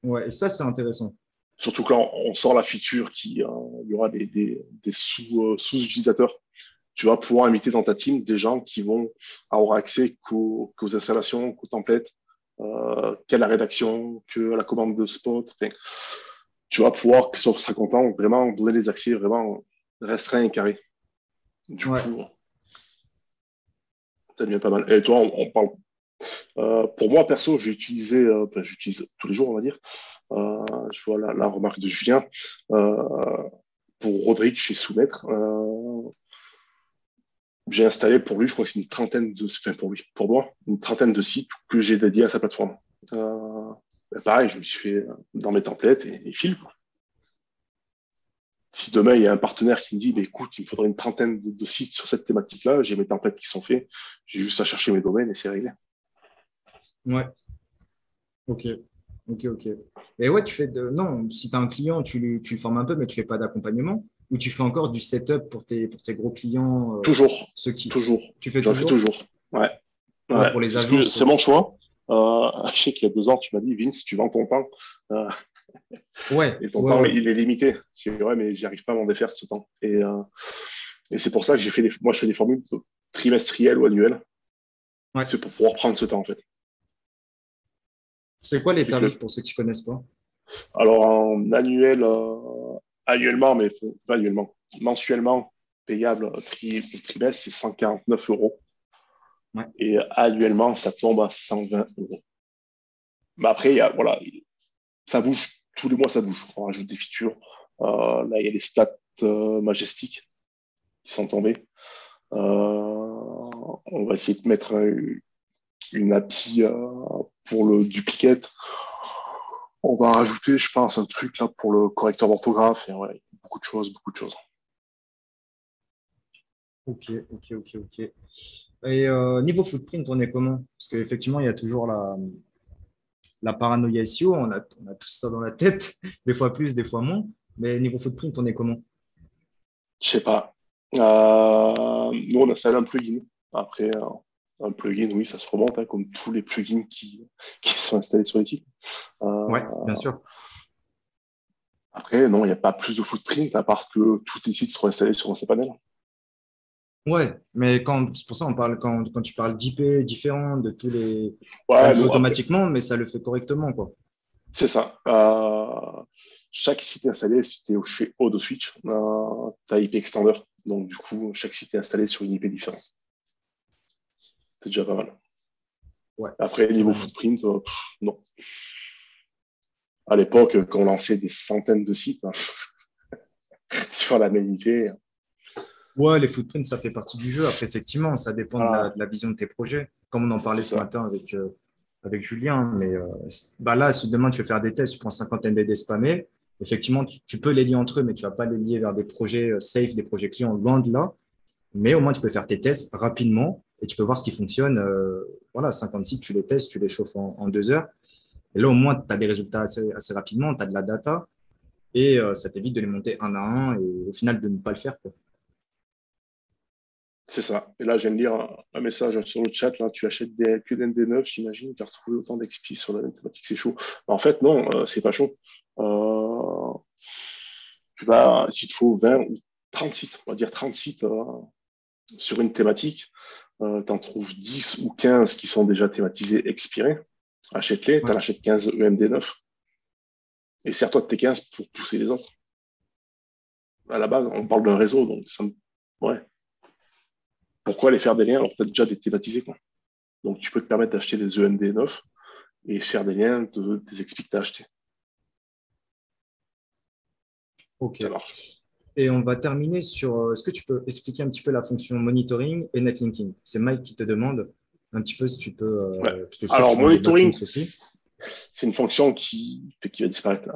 ouais, et ça, c'est intéressant. Surtout que là, on sort la feature il y aura des sous-utilisateurs. Tu vas pouvoir inviter dans ta team des gens qui vont avoir accès qu'aux installations, qu'aux templates, qu'à la rédaction, que à la commande de spot. Enfin, tu vas pouvoir, que Soft sera content, vraiment donner les accès vraiment restreints et carrés. Du Ouais, coup, ça devient pas mal. Et toi, on parle. Pour moi, perso, j'utilise tous les jours, on va dire. Je vois la remarque de Julien. Pour Rodrigue chez Soumettre, j'ai installé pour lui, je crois que c'est une trentaine de, enfin pour lui, pour moi, une trentaine de sites que j'ai dédiés à sa plateforme. Pareil, je me suis fait dans mes templates et file. Si demain il y a un partenaire qui me dit, bah, écoute, il me faudrait une trentaine de sites sur cette thématique-là, j'ai mes templates qui sont faits, j'ai juste à chercher mes domaines et c'est réglé. ouais, ok. Ok, ok. Et ouais, tu fais de. Non, si tu as un client, tu le formes un peu, mais tu fais pas d'accompagnement. Ou tu fais encore du setup pour tes gros clients, Toujours, ceux qui. toujours, Tu fais j'en fais toujours? toujours. Ouais, Ouais, ouais, pour les agences. c'est mon choix. Je sais qu'il y a 2 ans, tu m'as dit, Vince, tu vends ton temps. Euh, Ouais, et ton ouais, temps, ouais. il est limité. Je dis, ouais, mais j'y arrive pas à m'en défaire de ce temps. Et c'est pour ça que moi, je fais des formules trimestrielles ou annuelles. Ouais. C'est pour pouvoir prendre ce temps, en fait. C'est quoi les C'est que tarifs pour ceux qui connaissent pas? alors, en annuel, annuellement, mais pas annuellement, mensuellement, payable trimestre, c'est 149 euros. Ouais. Et annuellement, ça tombe à 120 euros. Mais après, voilà, ça bouge. Tous les mois, ça bouge. On rajoute des features. Là, il y a les stats majestiques qui sont tombés. On va essayer de mettre une API pour le duplicate. On va rajouter, je pense, un truc là pour le correcteur d'orthographe. Et ouais, beaucoup de choses, beaucoup de choses. Ok, ok, ok, ok. Et niveau footprint, on est comment? Parce qu'effectivement, il y a toujours la paranoïa SEO, on a tout ça dans la tête, des fois plus, des fois moins. Mais niveau footprint, on est comment? Je sais pas. Nous, on installe un plugin. Après, un plugin, oui, ça se remonte, hein, comme tous les plugins qui sont installés sur les sites. Ouais, Euh, bien sûr. Après, non, il n'y a pas plus de footprint à part que tous les sites seront installés sur un cPanel. Ouais, mais c'est pour ça on parle quand tu parles d'IP différents de tous les, ça Ouais, le fait nous, après, automatiquement, mais ça le fait correctement, quoi. c'est ça. Chaque site installé, si tu es chez Odo Switch, tu as IP Extender. Donc, du coup, chaque site est installé sur une IP différente. C'est déjà pas mal. Ouais, Après, c'est niveau dingue. footprint, non. À l'époque, quand on lançait des centaines de sites hein, sur la même IP, Ouais, les footprints, ça fait partie du jeu. Après, effectivement, ça dépend de voilà, de la vision de tes projets, comme on en parlait c'est ce ça. matin avec Julien. Mais bah là, si demain tu veux faire des tests, tu prends 50 MBD spammés. Effectivement, tu peux les lier entre eux, mais tu vas pas les lier vers des projets safe, des projets clients, loin de là. Mais au moins, tu peux faire tes tests rapidement et tu peux voir ce qui fonctionne. Voilà, 50 sites, tu les testes, tu les chauffes en 2 heures. Et là, au moins, tu as des résultats assez rapidement, tu as de la data et ça t'évite de les monter un à un et au final de ne pas le faire, quoi. C'est ça. Et là, je viens de lire un message sur le chat. Là, tu achètes que des ND9, j'imagine, car trouver autant d'XP sur la même thématique, c'est chaud. En fait, non, c'est pas chaud. Euh, s'il te faut 20 ou 30 sites, on va dire 30 sites sur une thématique, tu en trouves 10 ou 15 qui sont déjà thématisés, expirés. Achète-les, tu en Ouais. achètes 15 EMD9 et sers-toi de tes 15 pour pousser les autres. À la base, on parle d'un réseau, donc ouais. Pourquoi aller faire des liens alors que tu as déjà des thématisés, quoi. Donc, tu peux te permettre d'acheter des EMD9 et faire des liens des expis que tu as achetés. OK. Ça marche. Et on va terminer sur, est-ce que tu peux expliquer un petit peu la fonction monitoring et netlinking? C'est Mike qui te demande un petit peu si tu peux, Ouais. parce que je sais que Alors, tu vends des monitoring, backlinks aussi. c'est une fonction qui va disparaître,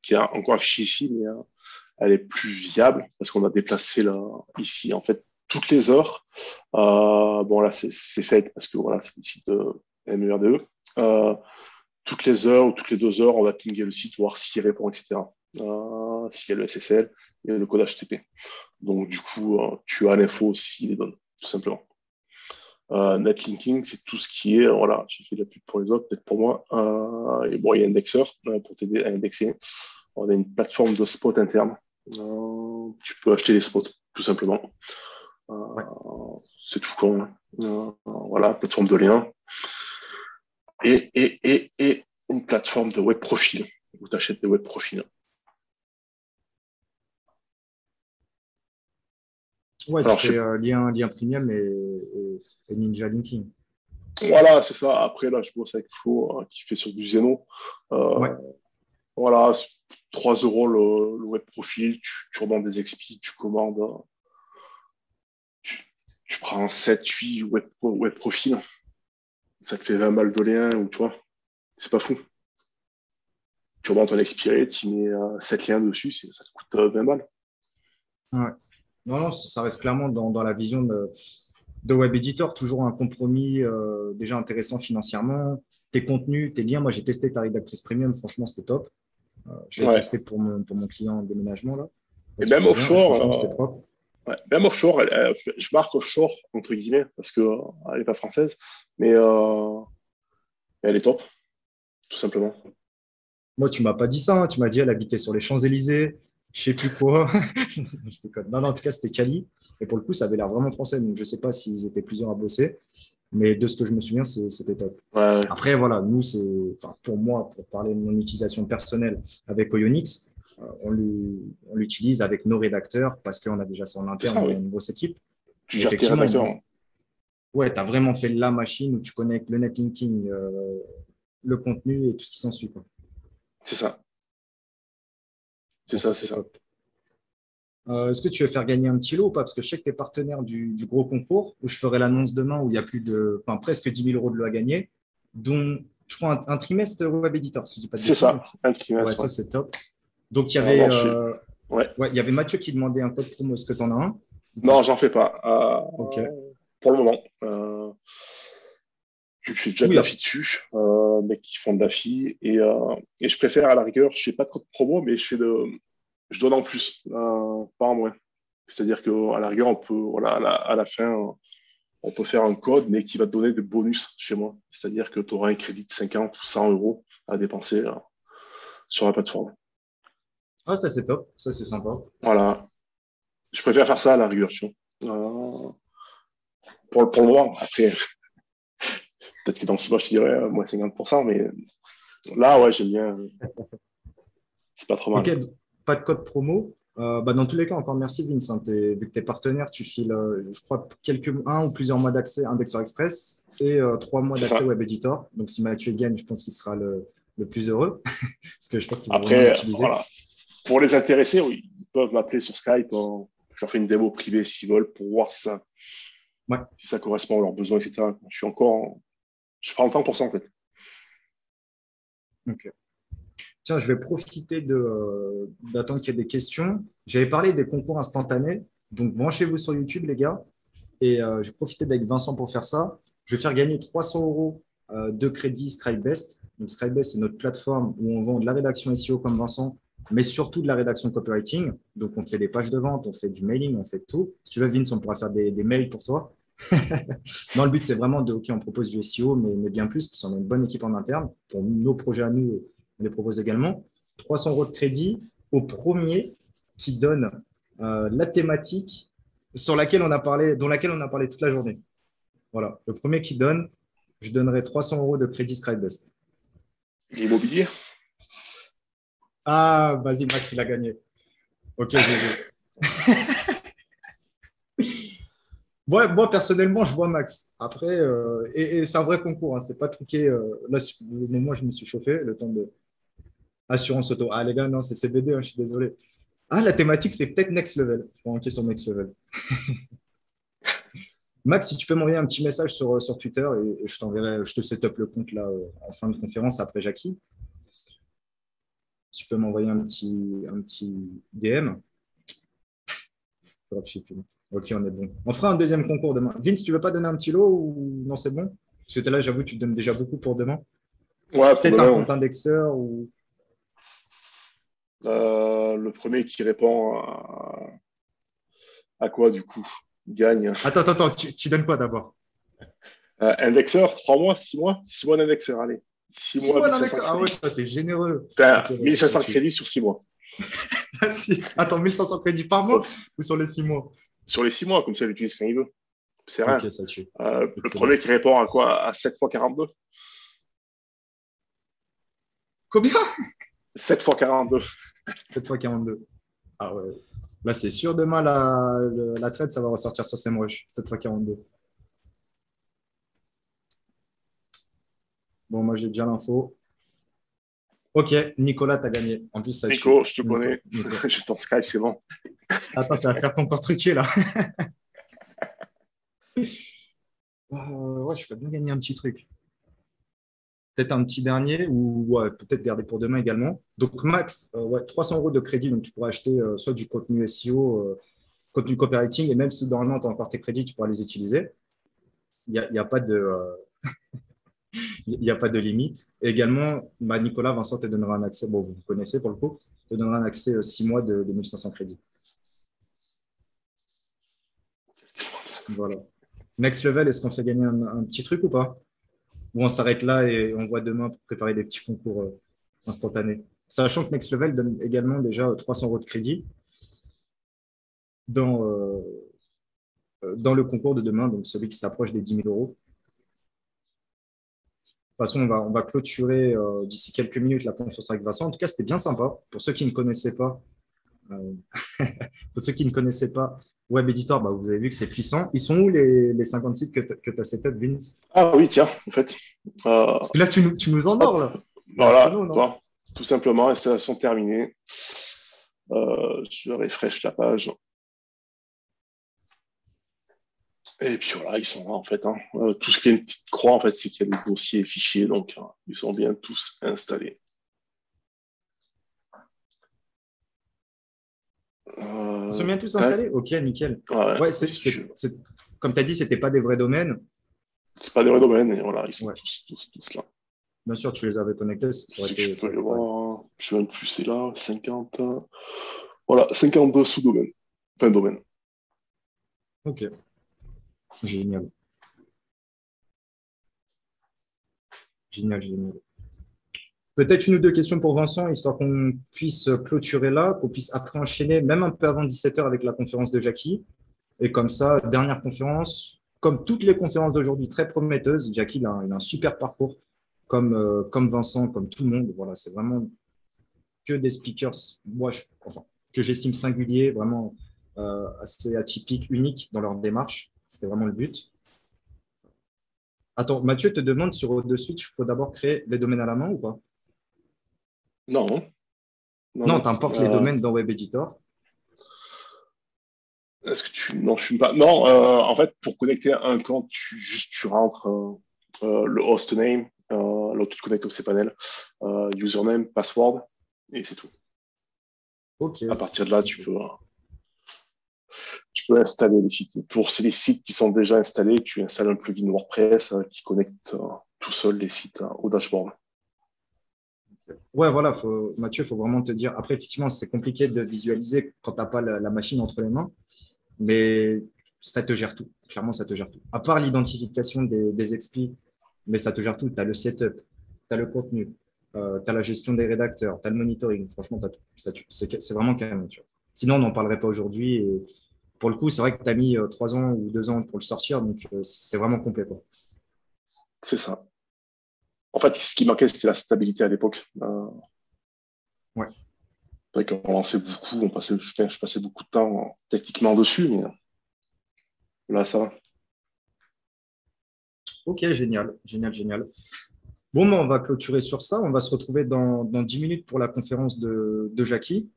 qui est encore affichée ici, mais elle est plus viable parce qu'on a déplacé là, ici, en fait, toutes les heures. Bon, là, c'est fait parce que voilà, c'est le site de MERDE. Euh, Toutes les heures ou toutes les 2 heures, on va pinguer le site, voir s'il répond, etc. S'il y a le SSL et le code HTTP. Donc, du coup, tu as l'info s'il les donne, tout simplement. Netlinking, c'est tout ce qui est, voilà, j'ai fait de la pub pour les autres, peut-être pour moi. Et bon, il y a Indexer pour t'aider à indexer. On a une plateforme de spot interne. Tu peux acheter des spots, tout simplement. Ouais. C'est tout con. Hein. Voilà, plateforme de lien. Et une plateforme de web profil, où tu achètes des web profils. Ouais, tu Alors, je fais sais, lien premium et Ninja Linking. voilà, c'est ça. Après, là, je bosse avec Flo, qui fait sur du Zeno. Ouais. Euh, voilà, 3 euros le web profil, tu remontes des expis, tu commandes, tu, tu prends 7, 8 web profils, ça te fait 20 balles de lien, ou tu vois, c'est pas fou. Tu remontes un expiré, tu mets 7 liens dessus, ça te coûte 20 balles. Ouais. Non, non, ça reste clairement dans la vision de Web Editor, toujours un compromis déjà intéressant financièrement. Tes contenus, tes liens, moi j'ai testé ta rédactrice premium, franchement c'était top. Je l'ai Ouais. testé pour mon client en déménagement là. Pas Et de même souterrain, et franchement c'était offshore, propre. ouais, même offshore, je marque offshore, entre guillemets, parce qu'elle n'est pas française, mais elle est top, tout simplement. Moi, tu m'as pas dit ça, hein. Tu m'as dit elle habitait sur les Champs-Élysées, je sais plus quoi. Je déconne. Non, non, en tout cas, c'était Cali. Et pour le coup, ça avait l'air vraiment français. Donc, je sais pas s'ils étaient plusieurs à bosser. Mais de ce que je me souviens, c'était top. Ouais, Après, voilà, nous, enfin, pour moi, pour parler de mon utilisation personnelle avec Oyonix, on l'utilise avec nos rédacteurs parce qu'on a déjà ça en c'est interne, ça, on a oui. une grosse équipe. Tu Mais gères tes effectivement, rédacteurs, hein. ouais, tu as vraiment fait la machine où tu connectes le netlinking, le contenu et tout ce qui s'ensuit, quoi. C'est ça, c'est Bon, ça, ça, c'est c'est ça. top. Est-ce que tu veux faire gagner un petit lot ou pas? Parce que je sais que tu es partenaire du gros concours où je ferai l'annonce demain où il y a plus de, enfin, presque 10 000 euros de lot à gagner, dont je crois un trimestre Web Editor, si je ne dis pas de C'est bêtises. ça, un Ouais, trimestre, ça, ouais. c'est top. Donc, Non, je suis. Ouais, ouais, il y avait Mathieu qui demandait un code promo. Est-ce que tu en as un? Non, j'en fais pas. Ok. Pour le moment. Vu que j'ai déjà de Oui, la fille dessus, mecs qui font de la fille. Et je préfère, à la rigueur, je fais pas de code promo, mais je donne en plus, pas en moins. C'est-à-dire qu'à la rigueur, on peut, voilà, à la fin, on peut faire un code, mais qui va te donner des bonus chez moi. C'est-à-dire que tu auras un crédit de 50 ou 100 euros à dépenser sur la plateforme. ah, ça c'est top, ça c'est sympa. Voilà. Je préfère faire ça à la rigueur, tu vois. Pour le moment, après, peut-être que dans 6 mois, je te dirais moins 50%, mais là, ouais, j'aime bien. C'est pas trop Ok, mal. pas de code promo. Bah, dans tous les cas, encore merci Vince, hein. Vu que tu es partenaire, tu files, je crois, un ou plusieurs mois d'accès à Indexer Express et 3 mois C'est d'accès ça. Web Editor. Donc si Mathieu gagne, je pense qu'il sera le plus heureux, parce que je pense qu'il va vraiment Après, l'utiliser. voilà. Pour les intéressés, oui, ils peuvent m'appeler sur Skype. Je leur fais une démo privée s'ils veulent pour voir Ouais, si ça correspond à leurs besoins, etc. Je prends le temps pour ça, en fait. ok. Tiens, je vais profiter d'attendre qu'il y ait des questions. J'avais parlé des concours instantanés, donc branchez-vous sur YouTube, les gars. Et je vais profiter d'avec Vincent pour faire ça. Je vais faire gagner 300 euros de crédit ScribeBest. Donc, ScribeBest, c'est notre plateforme où on vend de la rédaction SEO comme Vincent, mais surtout de la rédaction copywriting. Donc, on fait des pages de vente, on fait du mailing, on fait tout. Si tu veux, Vince, on pourra faire des mails pour toi. Non, le but, c'est vraiment OK, on propose du SEO, mais bien plus, parce qu'on a une bonne équipe en interne. Pour nos projets à nous, on les propose également. 300 euros de crédit au premier qui donne la thématique dont laquelle on a parlé toute la journée. Voilà. Le premier qui donne, je donnerai 300 euros de crédit ScribeBest. L'immobilier, Ah, vas-y, Max, il a gagné. OK, GG. Moi, personnellement, je vois Max. Après, et c'est un vrai concours, hein, c'est pas truqué. Là, le moment où je me suis chauffé, le temps de assurance auto. Ah, les gars, non, c'est CBD, hein, je suis désolé. Ah, la thématique, c'est peut-être Next Level. Je vais ranker sur Next Level. Max, si tu peux m'envoyer un petit message sur Twitter et je t'enverrai, je te set up le compte là en fin de conférence après Jackie. Tu peux m'envoyer un petit DM. Ok, on est bon. On fera un deuxième concours demain. Vince, tu veux pas donner un petit lot ou non, c'est bon? Parce que là, j'avoue, tu donnes déjà beaucoup pour demain. ouais, pour Peut-être un demain, ouais. compte indexeur ou. Le premier qui répond à quoi, du coup, gagne. Attends, tu donnes quoi d'abord? Indexeur, 3 mois, 6 mois? 6 mois d'indexeur, allez. 6 6 mois, mois 1500 d'indexeur. Ah ouais, crédits. toi, t'es généreux. Enfin, Ok, vas-y, ça 1500 tue. crédits sur 6 mois. Vas-y. Attends, 1500 crédits par mois Oups. ou sur les 6 mois? Sur les 6 mois, comme ça, il utilise quand il veut. C'est Ok, rien. ça tue. Le Excellent. premier qui répond à quoi? À 7 fois 42? Combien? 7 fois 42. 7 fois 42. Ah ouais. Là, c'est sûr, demain, la trade, ça va ressortir sur SEMrush. 7 fois 42. Bon, moi, j'ai déjà l'info. Ok, Nicolas, t'as gagné. En plus, ça tue. Nico, je te connais. J'ai ton Skype, c'est bon. Attends, ça va faire ton truqué là. Ouais, je peux bien gagner un petit truc. Peut-être un petit dernier ou ouais, peut-être garder pour demain également. Donc, max, ouais, 300 euros de crédit. Donc, tu pourras acheter soit du contenu SEO, contenu copywriting. Et même si normalement, tu as encore tes crédits, tu pourras les utiliser. Il y a pas de, il y a pas de limite. Et également, bah, Nicolas, Vincent te donnera un accès. Bon, vous vous connaissez pour le coup. Te donnera un accès 6 mois de 1500 crédits. Voilà. Next level, est-ce qu'on fait gagner un petit truc ou pas? Ou on s'arrête là et on voit demain pour préparer des petits concours instantanés. Sachant que Next Level donne également déjà 300 euros de crédit dans, dans le concours de demain, donc celui qui s'approche des 10 000 euros. De toute façon, on va clôturer d'ici quelques minutes la conférence avec Vincent. En tout cas, c'était bien sympa. Pour ceux qui ne connaissaient pas, euh, pour ceux qui ne connaissaient pas Web Editor, bah, vous avez vu que c'est puissant. Ils sont où les 50 sites que tu as setup, Vince? Ah oui, tiens, en fait. Parce que là, tu nous endors, Hop, là. Il y a un voilà, chrono, non? toi. Tout simplement, installation terminée. Je refresh la page. Et puis voilà, ils sont là en fait, hein. Tout ce qui est une petite croix, en fait, c'est qu'il y a des dossiers et fichiers, donc ils sont bien tous installés. Ils sont bien tous Ouais, installés? Ok, nickel. ouais, Ouais, comme tu as dit, ce n'était pas des vrais domaines. c'est pas des vrais domaines, et voilà, ils sont Ouais, tous là. bien sûr, tu les avais connectés, ça Tu aurait sais que je été, peux ça aurait aller été pareil. voir, je vais même plus, c'est là, 50, voilà, 52 sous-domaines, enfin domaines. Ok, génial. Génial, génial. Peut-être une ou deux questions pour Vincent, histoire qu'on puisse clôturer là, qu'on puisse après enchaîner, même un peu avant 17 h avec la conférence de Jackie. Et comme ça, dernière conférence, comme toutes les conférences d'aujourd'hui, très prometteuses. Jackie, il a un super parcours, comme Vincent, comme tout le monde. Voilà, c'est vraiment que des speakers, moi, enfin, que j'estime singuliers, vraiment assez atypiques, uniques dans leur démarche. C'était vraiment le but. Attends, Mathieu te demande sur O2Switch, il faut d'abord créer les domaines à la main ou pas? Non, non, Non, non. tu importes les domaines dans Web Editor. Est-ce que tu. Non, je suis pas. Non, en fait, pour connecter un compte, tu rentres le hostname, là tu te connectes au cPanel, username, password, et c'est tout. Ok, À partir de là, ok. tu peux installer les sites. Pour les sites qui sont déjà installés, tu installes un plugin WordPress qui connecte tout seul les sites au dashboard. Ouais, voilà, Mathieu, il faut vraiment te dire. Après, effectivement, c'est compliqué de visualiser quand tu n'as pas la machine entre les mains, mais ça te gère tout. Clairement, ça te gère tout. À part l'identification des expis, mais ça te gère tout. Tu as le setup, tu as le contenu, tu as la gestion des rédacteurs, tu as le monitoring. Franchement, t'as tout. C'est vraiment carrément. Tu vois. Sinon, on n'en parlerait pas aujourd'hui. Et pour le coup, c'est vrai que tu as mis 3 ans ou 2 ans pour le sortir, donc c'est vraiment complet, quoi. C'est ça. En fait, ce qui manquait, c'était la stabilité à l'époque. Ouais. C'est vrai qu'on lançait beaucoup, je passais beaucoup de temps techniquement dessus, mais là, ça va. Ok, génial, génial, génial. Bon, ben, on va clôturer sur ça. On va se retrouver dans 10 minutes pour la conférence de Jackie.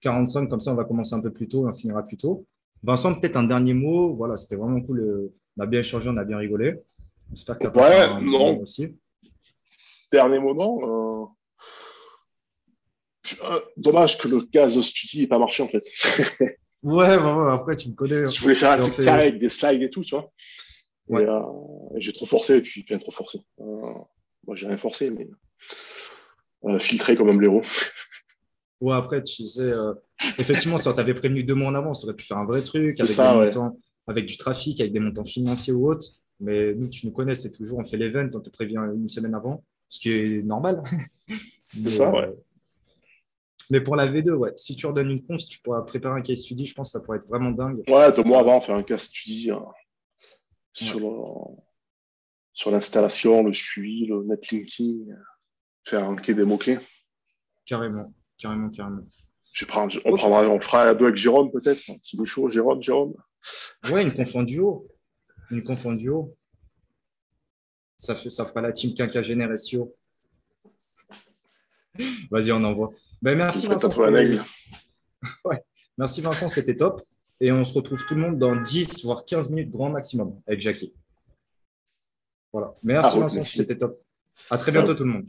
45, comme ça, on va commencer un peu plus tôt et on finira plus tôt. Vincent, peut-être un dernier mot. Voilà, c'était vraiment cool. On a bien échangé, on a bien rigolé. J'espère que tu as passé Ouais, un bon moment non, aussi. dernier moment. Dommage que le Case Study n'ait pas marché, en fait. Ouais, bah ouais, après, tu me connais. Je voulais faire un C'est en truc fait. carré avec des slides et tout, tu vois. Et Ouais. j'ai trop forcé, et puis bien trop forcé. Moi, j'ai rien forcé, mais filtré comme un blaireau. Ouais, après, tu sais, effectivement, si on t'avait prévenu 2 mois en avance, tu aurais pu faire un vrai truc C'est avec des ça, ouais. montants, avec du trafic, avec des montants financiers ou autres. Mais nous, tu nous connais, c'est toujours, on fait l'event, on te prévient une semaine avant, ce qui est normal. C'est Mais, ça, ouais. mais pour la V2, ouais, si tu redonnes une conf, si tu pourras préparer un case study, je pense que ça pourrait être vraiment dingue. Ouais, 2 mois Euh, avant, faire un cas study ouais, sur sur l'installation, le suivi, le netlinking, faire un quai des mots-clés. carrément, carrément, carrément. Ok. On fera la deux avec Jérôme, peut-être. Si est chaud, Jérôme. Ouais, une conf en duo. Une conf en duo. Ça fera la team quinquagénaire SEO. Vas-y, on envoie. Ben, Tu me merci ferais Vincent, tatouer un aigle. ouais. Merci Vincent, c'était top. Et on se retrouve tout le monde dans 10 voire 15 minutes grand maximum avec Jackie. Voilà. Ah, Merci route, Vincent, merci. c'était top. À très bientôt Ciao. tout le monde.